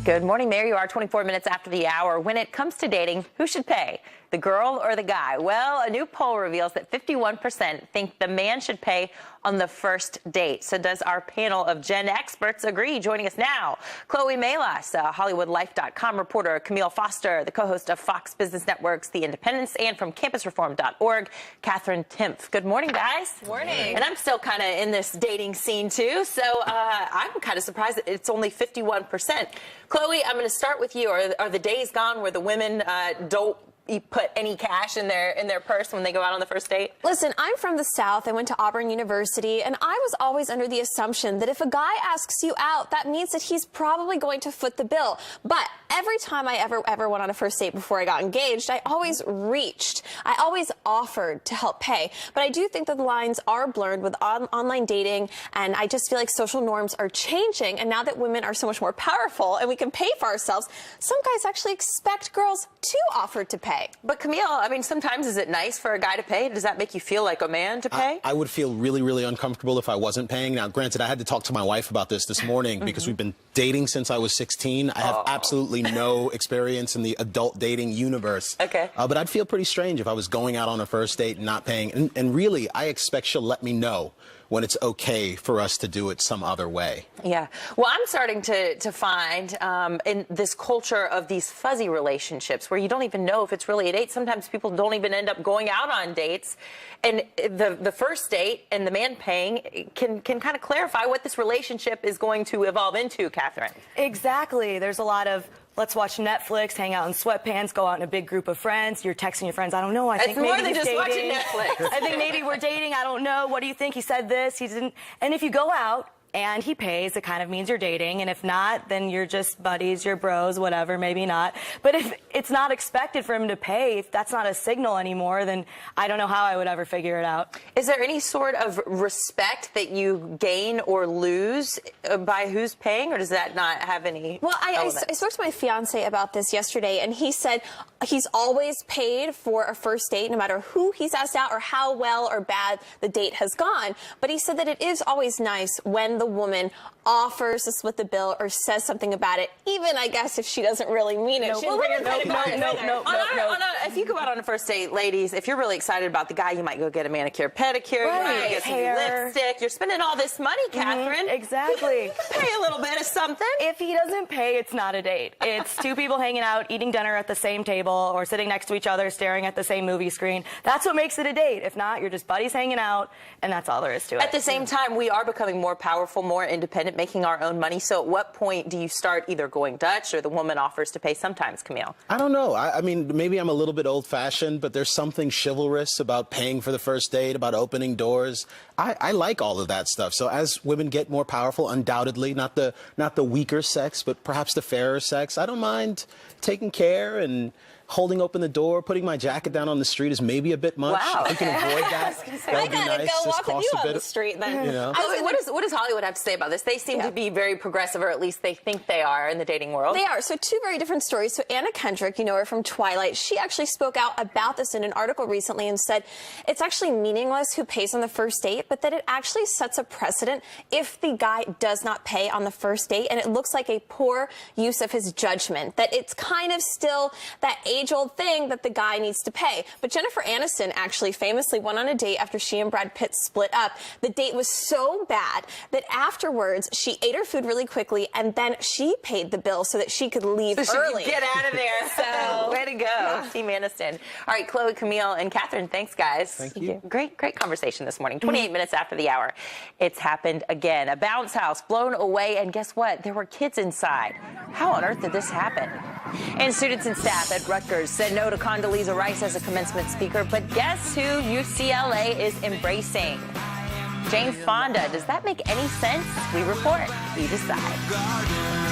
Good morning. There you are, 24 minutes after the hour. When it comes to dating, who should pay? The girl or the guy? Well, a new poll reveals that 51% think the man should pay on the first date. So does our panel of Gen experts agree? Joining us now, Chloe Melas, HollywoodLife.com reporter, Camille Foster, the co-host of Fox Business Network's The Independence, and from CampusReform.org, Katherine Timpf. Good morning, guys. Morning. And I'm still kind of in this dating scene, too, so I'm kind of surprised that it's only 51%. Chloe, I'm going to start with you. Are the days gone where the women don't put any cash in their purse when they go out on the first date? Listen, I'm from the South. I went to Auburn University, and I was always under the assumption that if a guy asks you out, that means that he's probably going to foot the bill. But every time I ever went on a first date before I got engaged, I always reached. I always offered to help pay. But I do think that the lines are blurred with online dating, and I just feel like social norms are changing. And now that women are so much more powerful and we can pay for ourselves, some guys actually expect girls to offer to pay. But Camille, I mean, sometimes is it nice for a guy to pay? Does that make you feel like a man to pay? I would feel really, really uncomfortable if I wasn't paying. Now, granted, I had to talk to my wife about this morning because we've been dating since I was 16. I have absolutely no experience in the adult dating universe. Okay. But I'd feel pretty strange if I was going out on a first date and not paying. And really, I expect she'll let me know when it's okay for us to do it some other way. Yeah. Well, I'm starting to find in this culture of these fuzzy relationships where you don't even know if it's really a date. Sometimes people don't even end up going out on dates. And the first date and the man paying can kind of clarify what this relationship is going to evolve into, Katherine. Exactly. There's a lot of let's watch Netflix, hang out in sweatpants, go out in a big group of friends. You're texting your friends. I don't know. I think maybe more than he's just dating. watching Netflix. I think maybe we're dating. I don't know. What do you think? He said this. He didn't. And if you go out and he pays, it kind of means you're dating. And if not, then you're just buddies, you're bros, whatever, maybe not. But if it's not expected for him to pay, if that's not a signal anymore, then I don't know how I would ever figure it out. Is there any sort of respect that you gain or lose by who's paying, or does that not have any Well, I spoke to my fiance about this yesterday, and he said he's always paid for a first date, no matter who he's asked out or how well or bad the date has gone. But he said that it is always nice when the woman offers to split the bill or says something about it, even, I guess, if she doesn't really mean it. No, if you go out on a first date, ladies, if you're really excited about the guy, you might go get a manicure, pedicure, you might get some lipstick. You're spending all this money, Katherine. Exactly. Pay a little bit of something. If he doesn't pay, it's not a date. It's two people hanging out, eating dinner at the same table, or sitting next to each other, staring at the same movie screen. That's what makes it a date. If not, you're just buddies hanging out, and that's all there is to it. At the same time, we are becoming more powerful, more independent, making our own money. So at what point do you start either going Dutch or the woman offers to pay sometimes, Camille? I don't know. I mean, maybe I'm a little bit old-fashioned, but there's something chivalrous about paying for the first date, about opening doors. I like all of that stuff. So as women get more powerful, undoubtedly, not the weaker sex, but perhaps the fairer sex, I don't mind taking care and holding open the door, putting my jacket down on the street is maybe a bit much. Wow. If we can avoid that, that would be nice. Go Just walk with you cost a on bit the street then. You know. What does Hollywood have to say about this? They seem to be very progressive, or at least they think they are in the dating world. They are. So two very different stories. So Anna Kendrick, you know her from Twilight, she actually spoke out about this in an article recently and said it's actually meaningless who pays on the first date, but that it actually sets a precedent if the guy does not pay on the first date, and it looks like a poor use of his judgment, that it's kind of still that age-old thing that the guy needs to pay. But Jennifer Aniston actually famously went on a date after she and Brad Pitt split up. The date was so bad that afterwards she ate her food really quickly and then she paid the bill so that she could leave early. Get out of there. So way to go, Team Aniston. All right, Chloe, Camille, and Katherine, thanks, guys. Thank you. Great conversation this morning. 28 minutes after the hour, it's happened again. A bounce house blown away, and guess what? There were kids inside. How on earth did this happen? And students and staff at Rutgers said no to Condoleezza Rice as a commencement speaker, but guess who UCLA is embracing? Jane Fonda. Does that make any sense? We report. We decide.